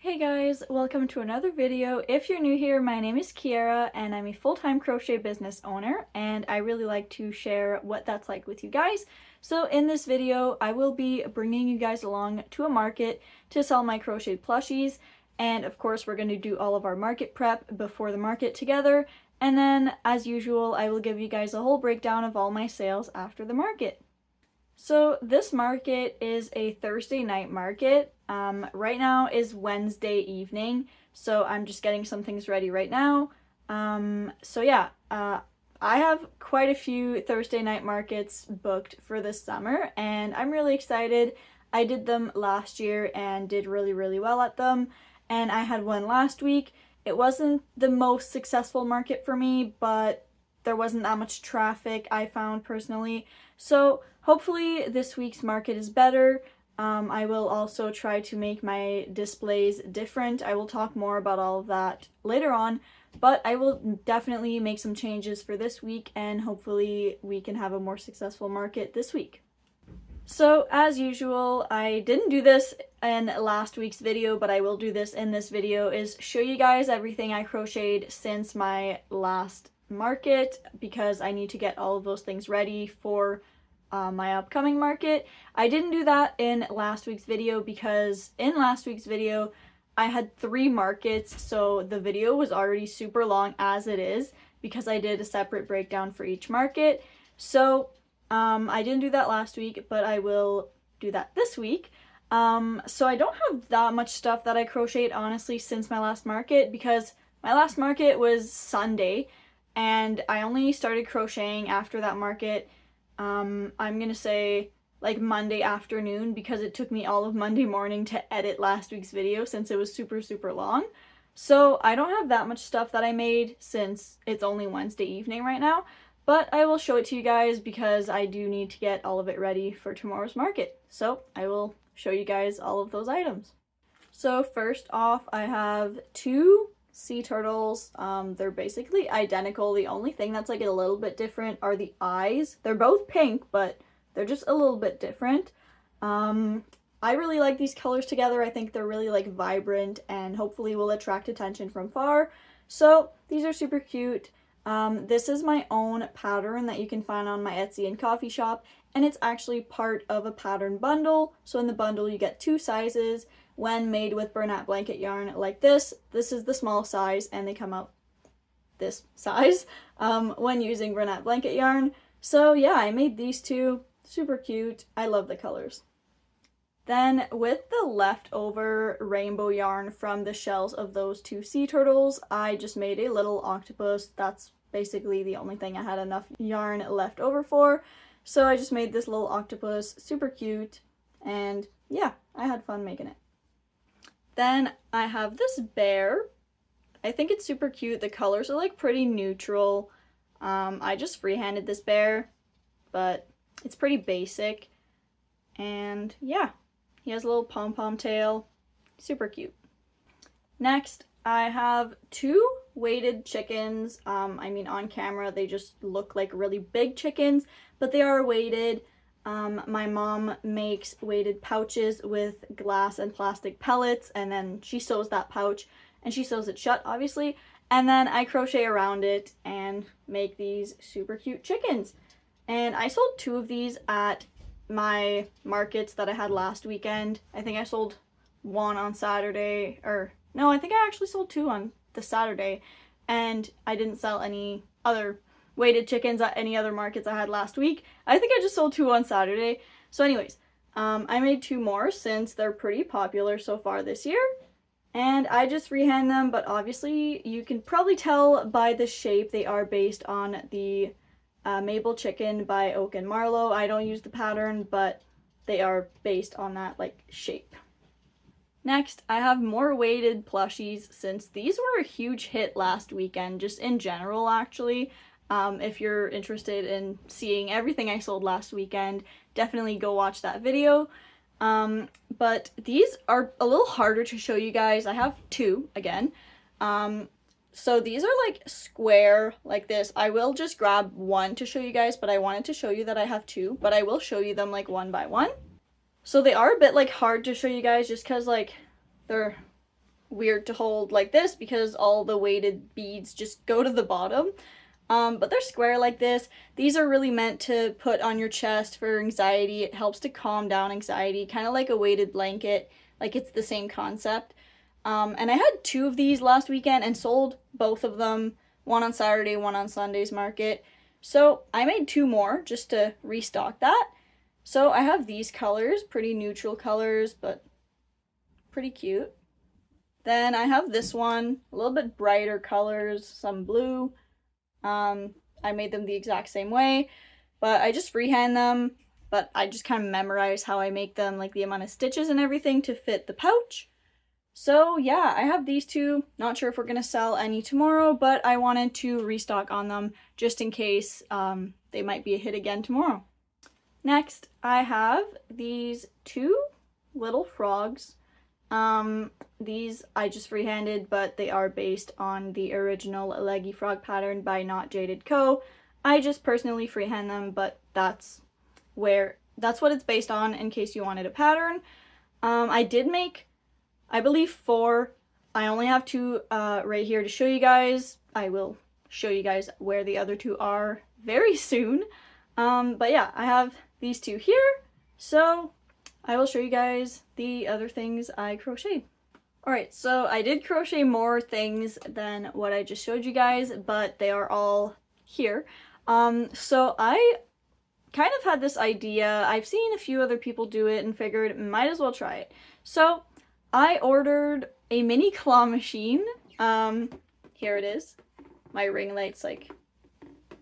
Hey guys, welcome to another video. If you're new here, my name is Kiara and I'm a full-time crochet business owner, and I really like to share what that's like with you guys. So in this video, I will be bringing you guys along to a market to sell my crocheted plushies, and of course we're going to do all of our market prep before the market together, and then as usual I will give you guys a whole breakdown of all my sales after the market. So this market is a Thursday night market. Right now is Wednesday evening, so I'm just getting some things ready right now. I have quite a few Thursday night markets booked for this summer, and I'm really excited. I did them last year and did really well at them, and I had one last week. It wasn't the most successful market for me, but there wasn't that much traffic, I found personally. So hopefully this week's market is better. I will also try to make my displays different. I will talk more about all of that later on, but I will definitely make some changes for this week, and hopefully we can have a more successful market this week. So as usual, I didn't do this in last week's video, but I will do this in this video, is show you guys everything I crocheted since my last market, because I need to get all of those things ready for my upcoming market. I didn't do that in last week's video because in last week's video I had 3 markets, so the video was already super long as it is because I did a separate breakdown for each market. So I didn't do that last week, but I will do that this week. So I don't have that much stuff that I crocheted honestly since my last market, because my last market was Sunday and I only started crocheting after that market I'm gonna say like Monday afternoon, because it took me all of Monday morning to edit last week's video since it was super long. So I don't have that much stuff that I made since it's only Wednesday evening right now, but I will show it to you guys because I do need to get all of it ready for tomorrow's market. So I will show you guys all of those items. So first off, I have 2 sea turtles. They're basically identical. The only thing that's like a little bit different are the eyes. They're both pink, but they're just a little bit different. I really like these colors together. I think they're really like vibrant and hopefully will attract attention from far. So these are super cute. This is my own pattern that you can find on my Etsy and coffee shop, and it's actually part of a pattern bundle. So in the bundle you get 2 sizes. When made with burlap blanket yarn like this is the small size, and they come out this size when using burlap blanket yarn. So yeah, I made these 2, super cute. I love the colors. Then with the leftover rainbow yarn from the shells of those 2 sea turtles, I just made a little octopus. That's basically the only thing I had enough yarn left over for. So I just made this little octopus, super cute, and yeah, I had fun making it. Then I have this bear. I think it's super cute. The colors are like pretty neutral. I just freehanded this bear, but it's pretty basic. And yeah, he has a little pom-pom tail. Super cute. Next, I have 2 weighted chickens. I mean, on camera they just look like really big chickens, but they are weighted. My mom makes weighted pouches with glass and plastic pellets, and then she sews that pouch and she sews it shut, obviously, and then I crochet around it and make these super cute chickens. And I sold 2 of these at my markets that I had last weekend. I think I sold 1 on Saturday, or no, I think I actually sold 2 on the Saturday, and I didn't sell any other weighted chickens at any other markets I had last week. I think I just sold 2 on Saturday. So anyways, I made 2 more since they're pretty popular so far this year, and I just freehand them, but obviously you can probably tell by the shape they are based on the Maple Chicken by Oak and Marlowe. I don't use the pattern, but they are based on that like shape. Next, I have more weighted plushies since these were a huge hit last weekend, just in general actually. If you're interested in seeing everything I sold last weekend, definitely go watch that video. But these are a little harder to show you guys. I have two again. So these are like square like this. I will just grab one to show you guys, but I wanted to show you that I have two, but I will show you them like one by one. So they are a bit like hard to show you guys just because like they're weird to hold like this because all the weighted beads just go to the bottom. But they're square like this. These are really meant to put on your chest for anxiety. It helps to calm down anxiety, kind of like a weighted blanket, like it's the same concept. And I had two of these last weekend and sold both of them, one on Saturday, one on Sunday's market. So I made two more just to restock that. So I have these colors, pretty neutral colors, but pretty cute. Then I have this one, a little bit brighter colors, some blue. I made them the exact same way, but I just freehand them, but I just kind of memorize how I make them, like the amount of stitches and everything to fit the pouch. So yeah, I have these two. Not sure if we're gonna sell any tomorrow, but I wanted to restock on them just in case they might be a hit again tomorrow. Next, I have these two little frogs. These I just freehanded, but they are based on the original Leggy frog pattern by Knot Jaded Co. I just personally freehand them, but that's what it's based on in case you wanted a pattern. I did make, I believe, 4. I only have 2 right here to show you guys. I will show you guys where the other 2 are very soon. But yeah, I have these 2 here, so I will show you guys the other things I crocheted. Alright, so I did crochet more things than what I just showed you guys, but they are all here. So I kind of had this idea. I've seen a few other people do it and figured might as well try it. So I ordered a mini claw machine. Here it is. My ring light's like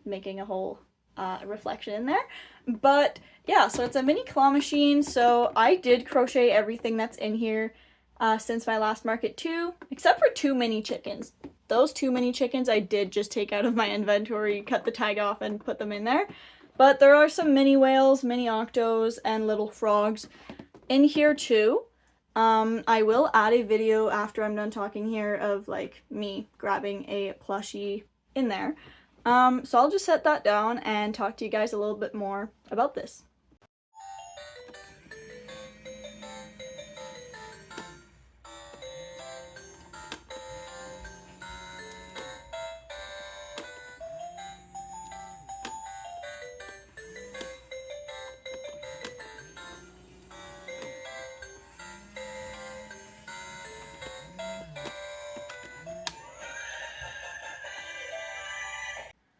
making a whole reflection in there. But yeah, so it's a mini claw machine. So I did crochet everything that's in here since my last market too, except for 2 mini chickens. Those 2 mini chickens I did just take out of my inventory, cut the tag off and put them in there. But there are some mini whales, mini octos, and little frogs in here too. I will add a video after I'm done talking here of like me grabbing a plushie in there. So I'll just set that down and talk to you guys a little bit more about this.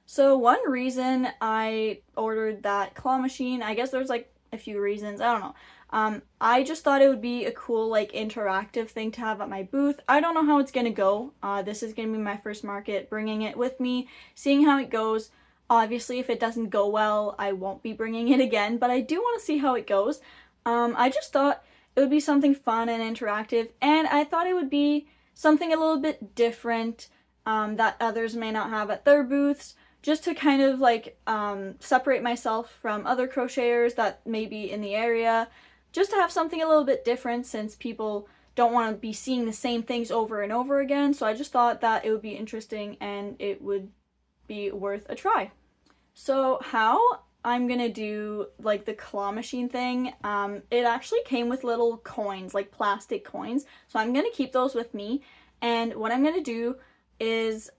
So one reason I ordered that claw machine, I guess there's like a few reasons, I don't know. I just thought it would be a cool like interactive thing to have at my booth. I don't know how it's gonna go. This is gonna be my first market, bringing it with me, seeing how it goes. Obviously, if it doesn't go well, I won't be bringing it again, but I do want to see how it goes. I just thought it would be something fun and interactive, and I thought it would be something a little bit different that others may not have at their booths, just to kind of like separate myself from other crocheters that may be in the area, just to have something a little bit different since people don't want to be seeing the same things over and over again. So I just thought that it would be interesting and it would be worth a try. So how I'm gonna do like the claw machine thing, it actually came with little coins, like plastic coins, so I'm gonna keep those with me. And what I'm gonna do is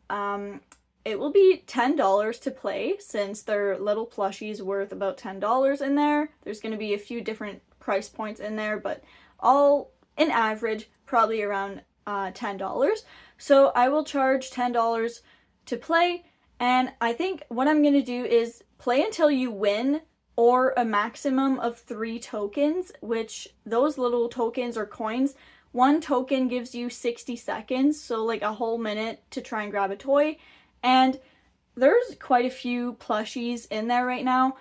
it will be $10 to play since they're little plushies worth about $10 in there. There's going to be a few different price points in there, but all in average probably around $10. So I will charge $10 to play, and I think what I'm going to do is play until you win or a maximum of 3 tokens, which those little tokens or coins, 1 token gives you 60 seconds, so like a whole minute to try and grab a toy. And there's quite a few plushies in there right now.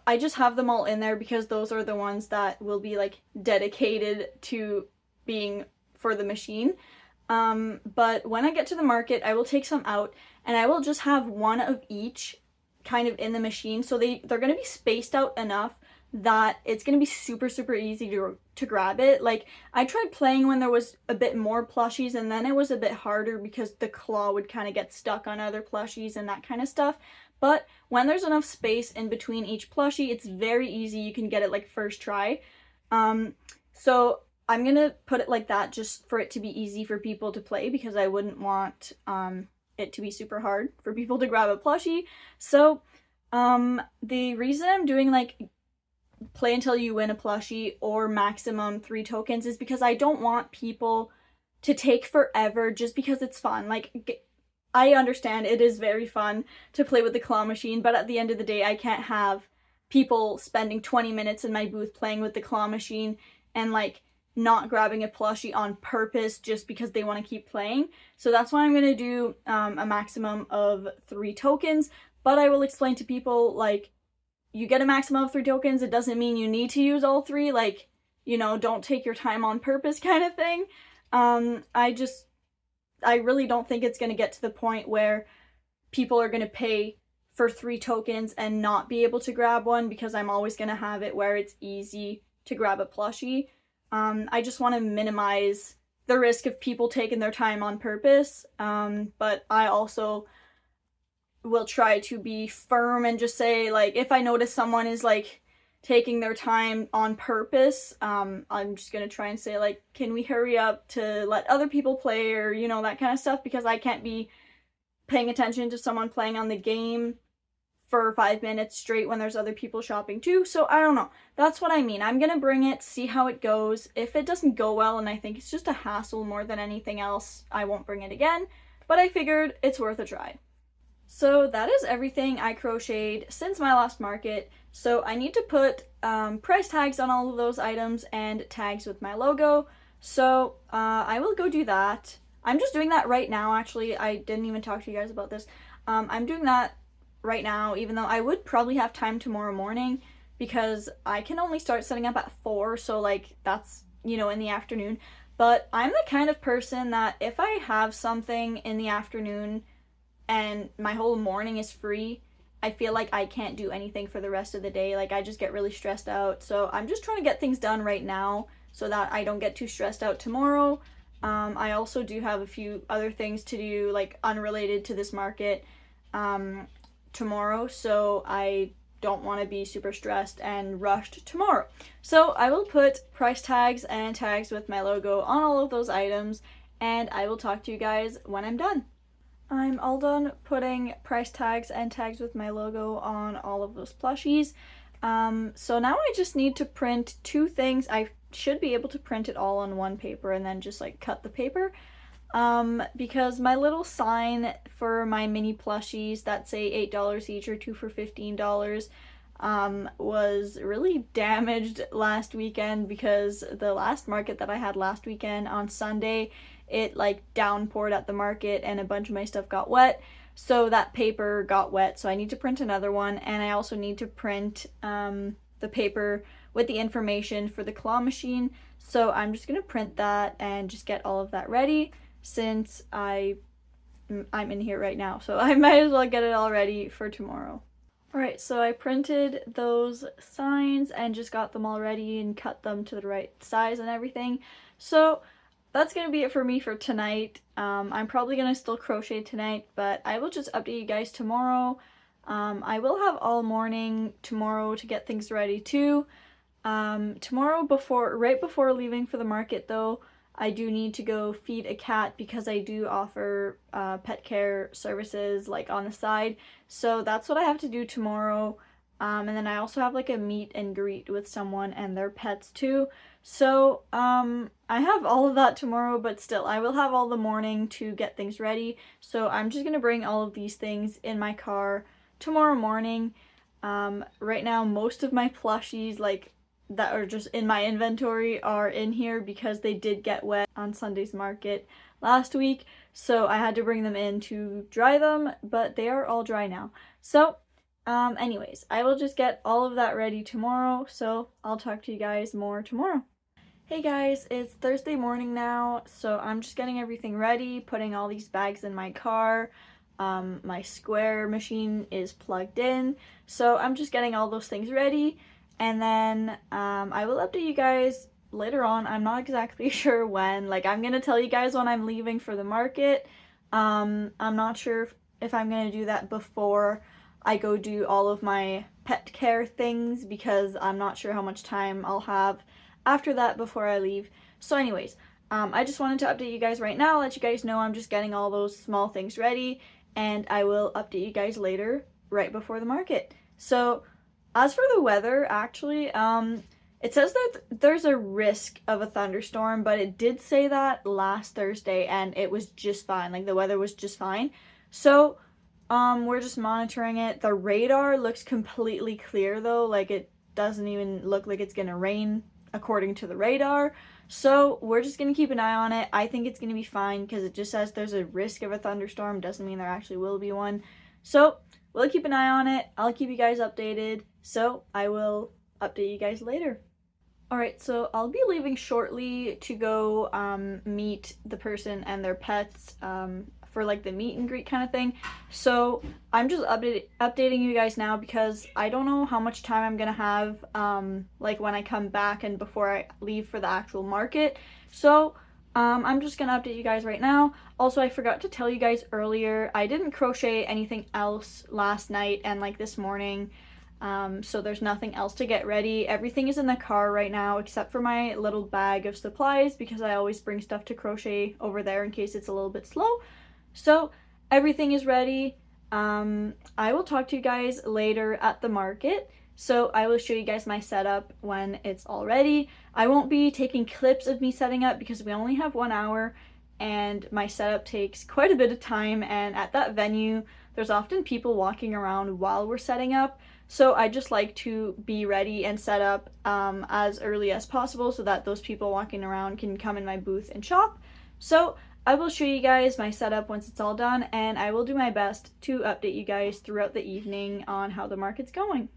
I just have them all in there because those are the ones that will be like dedicated to being for the machine. But when I get to the market, I will take some out and I will just have one of each kind of in the machine, so they're going to be spaced out enough that it's going to be super, super easy to grab it. Like, I tried playing when there was a bit more plushies, and then it was a bit harder because the claw would kind of get stuck on other plushies and that kind of stuff. But when there's enough space in between each plushie, it's very easy. You can get it like first try. So I'm going to put it like that just for it to be easy for people to play, because I wouldn't want it to be super hard for people to grab a plushie. So the reason I'm doing like play until you win a plushie or maximum 3 tokens is because I don't want people to take forever just because it's fun. Like, I understand it is very fun to play with the claw machine, but at the end of the day, I can't have people spending 20 minutes in my booth playing with the claw machine and like not grabbing a plushie on purpose just because they want to keep playing. So that's why I'm going to do a maximum of 3 tokens, but I will explain to people, like, you get a maximum of 3 tokens, it doesn't mean you need to use all 3, like, you know, don't take your time on purpose kind of thing. I really don't think it's going to get to the point where people are going to pay for 3 tokens and not be able to grab one, because I'm always going to have it where it's easy to grab a plushie. I just want to minimize the risk of people taking their time on purpose, but I also will try to be firm and just say, like, if I notice someone is like taking their time on purpose, I'm just gonna try and say, like, can we hurry up to let other people play, or, you know, that kind of stuff, because I can't be paying attention to someone playing on the game for 5 minutes straight when there's other people shopping too. So I don't know, that's what I mean. I'm gonna bring it, see how it goes. If it doesn't go well and I think it's just a hassle more than anything else, I won't bring it again, but I figured it's worth a try. So that is everything I crocheted since my last market. So I need to put price tags on all of those items and tags with my logo. So I will go do that. I'm just doing that right now, actually. I didn't even talk to you guys about this. I'm doing that right now, even though I would probably have time tomorrow morning, because I can only start setting up at 4, so like that's, you know, in the afternoon. But I'm the kind of person that if I have something in the afternoon and my whole morning is free, I feel like I can't do anything for the rest of the day. Like, I just get really stressed out. So I'm just trying to get things done right now so that I don't get too stressed out tomorrow. I also do have a few other things to do, like unrelated to this market, tomorrow. So I don't want to be super stressed and rushed tomorrow. So I will put price tags and tags with my logo on all of those items, and I will talk to you guys when I'm done. I'm all done putting price tags and tags with my logo on all of those plushies. So now I just need to print 2 things. I should be able to print it all on one paper and then just like cut the paper. Because my little sign for my mini plushies that say $8 each or 2 for $15 was really damaged last weekend, because the last market that I had last weekend on Sunday, it like downpoured at the market and a bunch of my stuff got wet, so that paper got wet. So I need to print another one, and I also need to print the paper with the information for the claw machine. So I'm just gonna print that and just get all of that ready, since I'm in here right now, so I might as well get it all ready for tomorrow. Alright, so I printed those signs and just got them all ready and cut them to the right size and everything. So that's going to be it for me for tonight. I'm probably going to still crochet tonight, but I will just update you guys tomorrow. I will have all morning tomorrow to get things ready too. Tomorrow, right before leaving for the market though, I do need to go feed a cat, because I do offer pet care services like on the side. So that's what I have to do tomorrow. And then I also have like a meet and greet with someone and their pets too. So I have all of that tomorrow, but still I will have all the morning to get things ready. So I'm just gonna bring all of these things in my car tomorrow morning. Right now most of my plushies like that are just in my inventory are in here because they did get wet on Sunday's market last week, so I had to bring them in to dry them, but they are all dry now. So anyways, I will just get all of that ready tomorrow, so I'll talk to you guys more tomorrow. Hey guys, it's Thursday morning now, so I'm just getting everything ready, putting all these bags in my car. My square machine is plugged in, so I'm just getting all those things ready, and then I will update you guys later on. I'm not exactly sure when. Like, I'm gonna tell you guys when I'm leaving for the market. I'm not sure if I'm gonna do that before I go do all of my pet care things, because I'm not sure how much time I'll have after that before I leave. So anyways, I just wanted to update you guys right now, let you guys know I'm just getting all those small things ready, and I will update you guys later, right before the market. So, as for the weather, actually, it says that there's a risk of a thunderstorm, but it did say that last Thursday, and it was just fine. Like, the weather was just fine. So, we're just monitoring it. The radar looks completely clear, though. Like, it doesn't even look like it's gonna rain according to the radar. So we're just gonna keep an eye on it. I think it's gonna be fine because it just says there's a risk of a thunderstorm. Doesn't mean there actually will be one. So we'll keep an eye on it. I'll keep you guys updated. So I will update you guys later. Alright, so I'll be leaving shortly to go meet the person and their pets for like the meet and greet kind of thing. So I'm just updating you guys now because I don't know how much time I'm gonna have like when I come back and before I leave for the actual market. So I'm just gonna update you guys right now. Also, I forgot to tell you guys earlier, I didn't crochet anything else last night and like this morning. So there's nothing else to get ready. Everything is in the car right now except for my little bag of supplies because I always bring stuff to crochet over there in case it's a little bit slow. So everything is ready. I will talk to you guys later at the market. So I will show you guys my setup when it's all ready. I won't be taking clips of me setting up because we only have 1 hour and my setup takes quite a bit of time, and at that venue there's often people walking around while we're setting up. So I just like to be ready and set up as early as possible so that those people walking around can come in my booth and shop. So I will show you guys my setup once it's all done, and I will do my best to update you guys throughout the evening on how the market's going.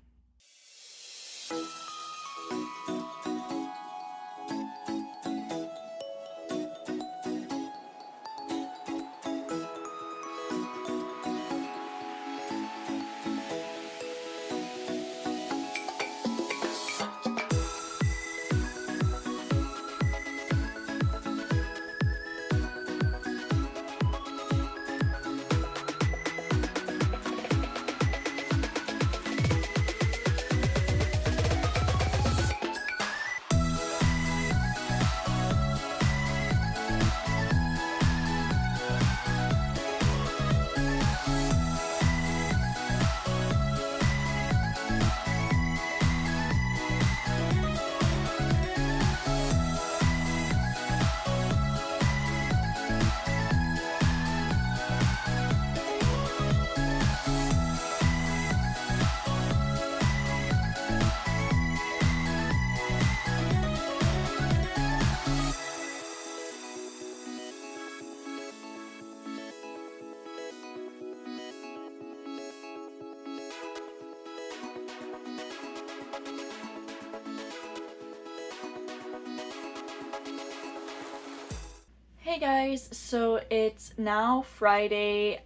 Hey guys, so it's now Friday,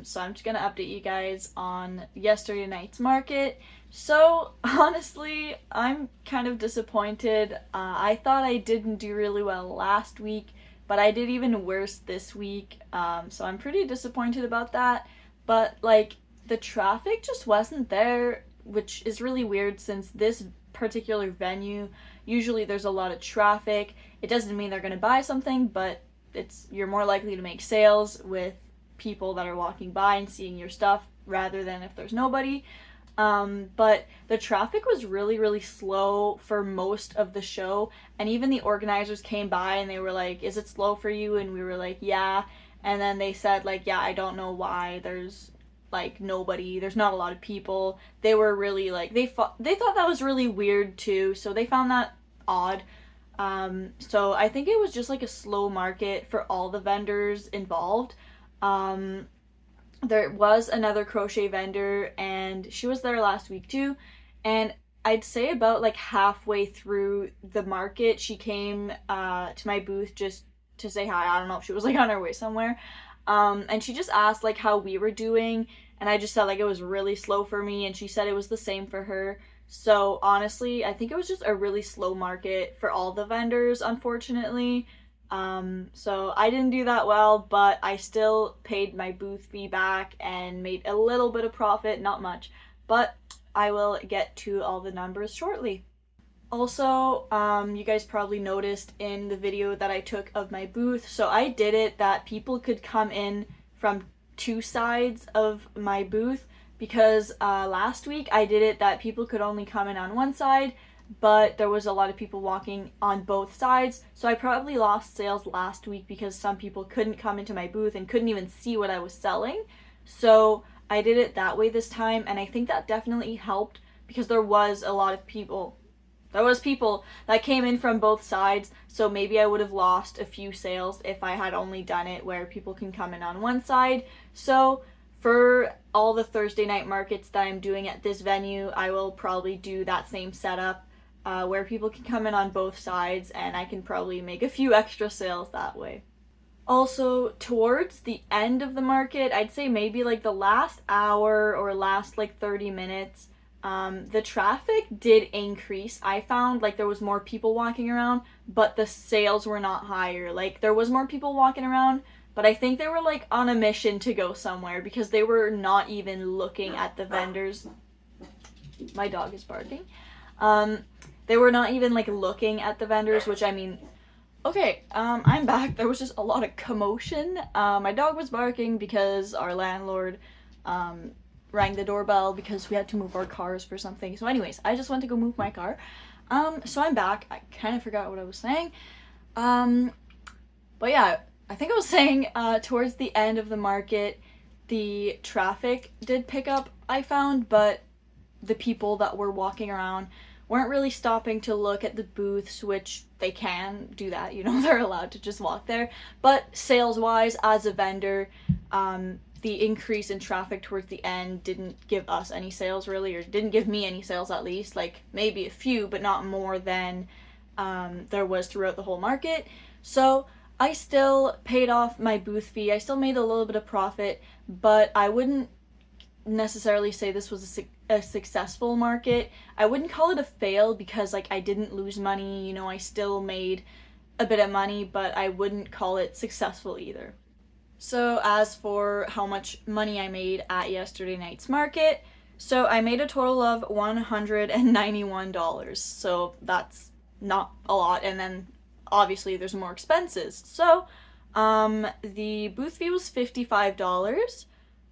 so I'm just gonna update you guys on yesterday night's market. So honestly, I'm kind of disappointed. I thought I didn't do really well last week, but I did even worse this week, so I'm pretty disappointed about that. But like, the traffic just wasn't there, which is really weird since this particular venue, usually there's a lot of traffic. It doesn't mean they're gonna buy something, but you're more likely to make sales with people that are walking by and seeing your stuff rather than if there's nobody. But the traffic was really, really slow for most of the show, and even the organizers came by and they were like, is it slow for you? And we were like, yeah. And then they said like, yeah, I don't know why there's like nobody, there's not a lot of people. They were really like, they thought that was really weird too, so they found that odd. So I think it was just like a slow market for all the vendors involved. There was another crochet vendor and she was there last week too, and I'd say about like halfway through the market she came to my booth just to say hi. I don't know if she was like on her way somewhere. And she just asked like how we were doing, and I just said like it was really slow for me, and she said it was the same for her. So honestly, I think it was just a really slow market for all the vendors, unfortunately. So I didn't do that well, but I still paid my booth fee back and made a little bit of profit, not much, but I will get to all the numbers shortly. Also, you guys probably noticed in the video that I took of my booth, so I did it that people could come in from two sides of my booth, because last week I did it that people could only come in on one side, but there was a lot of people walking on both sides, so I probably lost sales last week because some people couldn't come into my booth and couldn't even see what I was selling. So I did it that way this time, and I think that definitely helped because there was a lot of people. There was people that came in from both sides, so maybe I would have lost a few sales if I had only done it where people can come in on one side. So for all the Thursday night markets that I'm doing at this venue, I will probably do that same setup where people can come in on both sides, and I can probably make a few extra sales that way. Also, towards the end of the market, I'd say maybe like the last hour or last like 30 minutes, the traffic did increase. I found like there was more people walking around, but the sales were not higher. Like there was more people walking around, but I think they were like on a mission to go somewhere because they were not even looking at the vendors. My dog is barking. They were not even like looking at the vendors, which I mean, okay, I'm back. There was just a lot of commotion. My dog was barking because our landlord rang the doorbell because we had to move our cars for something. So anyways, I just went to go move my car. So I'm back. I kind of forgot what I was saying. But yeah, I think I was saying towards the end of the market, the traffic did pick up, I found, but the people that were walking around weren't really stopping to look at the booths, which they can do that, you know, they're allowed to just walk there. But sales-wise, as a vendor, the increase in traffic towards the end didn't give us any sales really, or didn't give me any sales at least, like maybe a few, but not more than there was throughout the whole market. So I still paid off my booth fee. I still made a little bit of profit, but I wouldn't necessarily say this was a successful market. I wouldn't call it a fail because like I didn't lose money, you know, I still made a bit of money, but I wouldn't call it successful either. So as for how much money I made at yesterday night's market, so I made a total of $191. So that's not a lot, and then obviously there's more expenses. So the booth fee was $55.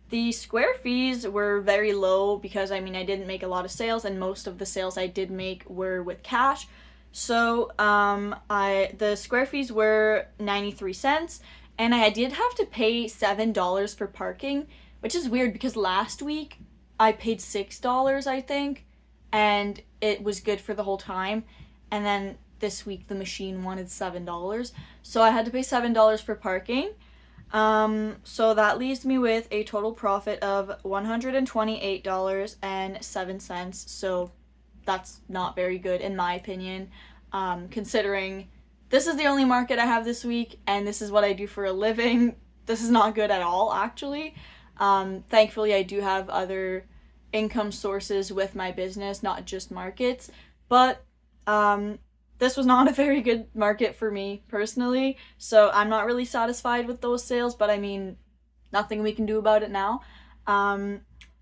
The square fees were very low because I mean I didn't make a lot of sales, and most of the sales I did make were with cash. So the square fees were 93 cents, and I did have to pay $7 for parking, which is weird because last week I paid $6, I think, and it was good for the whole time. And then this week the machine wanted $7, so I had to pay $7 for parking. So that leaves me with a total profit of $128.07. So that's not very good in my opinion, considering this is the only market I have this week and this is what I do for a living. This is not good at all, actually. Thankfully I do have other income sources with my business, not just markets, but this was not a very good market for me personally, so I'm not really satisfied with those sales, but I mean, nothing we can do about it now.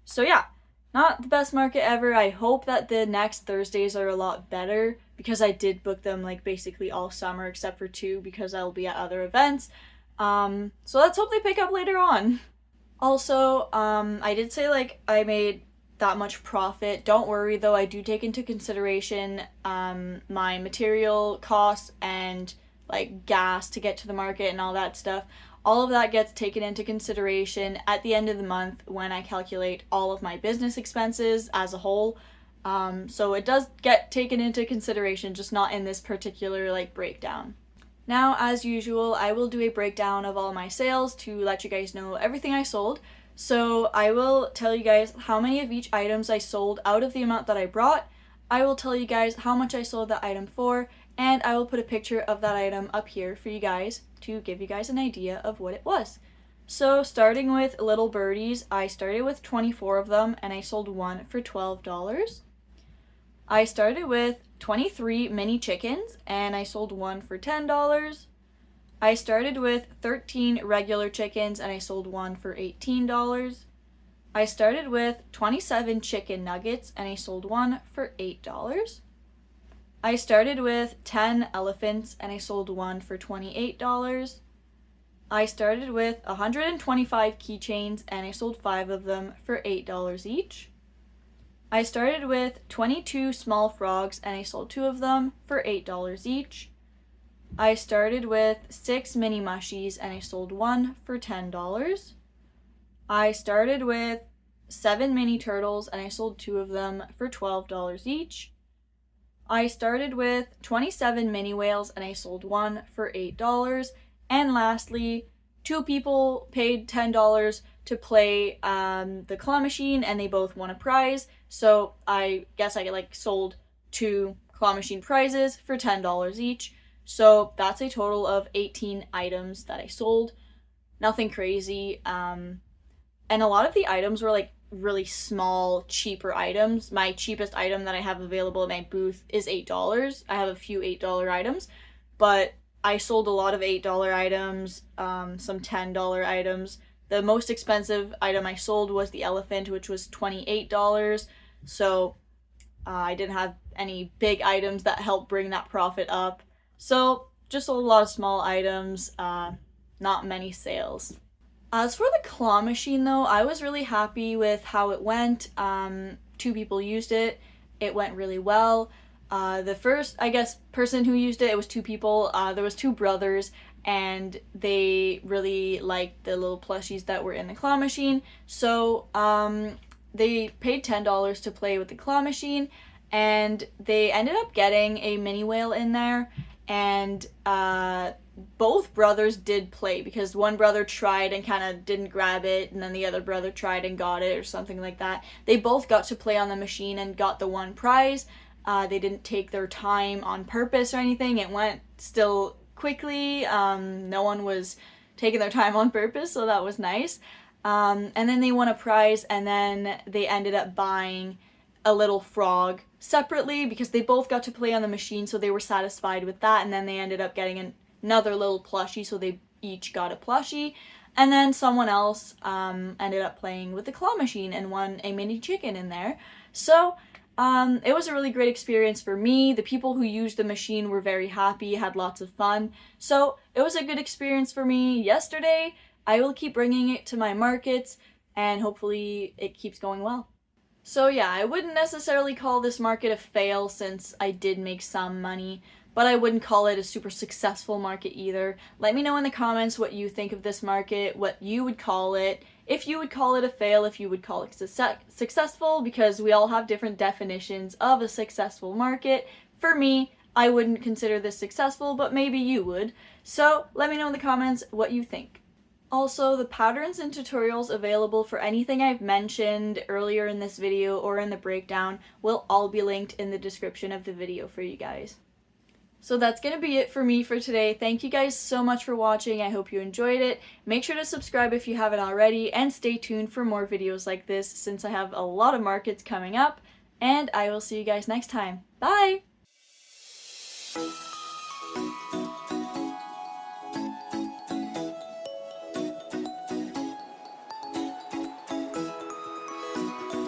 So yeah, not the best market ever. I hope that the next Thursdays are a lot better because I did book them like basically all summer except for 2 because I'll be at other events. So let's hope they pick up later on. Also, I did say like I made that much profit. Don't worry though, I do take into consideration my material costs and like gas to get to the market and all that stuff. All of that gets taken into consideration at the end of the month when I calculate all of my business expenses as a whole. So it does get taken into consideration, just not in this particular like breakdown. Now, as usual, I will do a breakdown of all my sales to let you guys know everything I sold. So I will tell you guys how many of each items I sold out of the amount that I brought. I will tell you guys how much I sold that item for, and I will put a picture of that item up here for you guys to give you guys an idea of what it was. So starting with little birdies, I started with 24 of them and I sold one for $12. I started with 23 mini chickens and I sold one for $10. I started with 13 regular chickens and I sold one for $18. I started with 27 chicken nuggets and I sold one for $8. I started with 10 elephants and I sold one for $28. I started with 125 keychains and I sold 5 of them for $8 each. I started with 22 small frogs and I sold 2 of them for $8 each. I started with 6 mini mushies and I sold 1 for $10. I started with 7 mini turtles and I sold 2 of them for $12 each. I started with 27 mini whales and I sold 1 for $8. And lastly, 2 people paid $10 to play the claw machine and they both won a prize. So I guess I sold 2 claw machine prizes for $10 each. So that's a total of 18 items that I sold. Nothing crazy. And a lot of the items were really small, cheaper items. My cheapest item that I have available at my booth is $8. I have a few $8 items, but I sold a lot of $8 items, some $10 items. The most expensive item I sold was the elephant, which was $28. So I didn't have any big items that helped bring that profit up. So just sold a lot of small items, not many sales. As for the claw machine though, I was really happy with how it went. 2 people used it. It went really well. The first, person who used it, it was 2 people. There was 2 brothers and they really liked the little plushies that were in the claw machine. So they paid $10 to play with the claw machine and they ended up getting a mini whale in there. And both brothers did play because one brother tried and kind of didn't grab it and then the other brother tried and got it or something like that. They both got to play on the machine and got the 1 prize. They didn't take their time on purpose or anything. It went still quickly. No one was taking their time on purpose, so that was nice. And then they won a prize and then they ended up buying a little frog separately because they both got to play on the machine, so they were satisfied with that. And then they ended up getting another little plushie, so they each got a plushie. And then someone else ended up playing with the claw machine and won a mini chicken in there. So it was a really great experience for me. The people who used the machine were very happy, had lots of fun. So it was a good experience for me yesterday. I will keep bringing it to my markets and hopefully it keeps going well. So yeah, I wouldn't necessarily call this market a fail since I did make some money, but I wouldn't call it a super successful market either. Let me know in the comments what you think of this market, what you would call it, if you would call it a fail, if you would call it successful, because we all have different definitions of a successful market. For me, I wouldn't consider this successful, but maybe you would. So let me know in the comments what you think. Also, the patterns and tutorials available for anything I've mentioned earlier in this video or in the breakdown will all be linked in the description of the video for you guys. So that's going to be it for me for today. Thank you guys so much for watching. I hope you enjoyed it. Make sure to subscribe if you haven't already and stay tuned for more videos like this since I have a lot of markets coming up. And I will see you guys next time. Bye!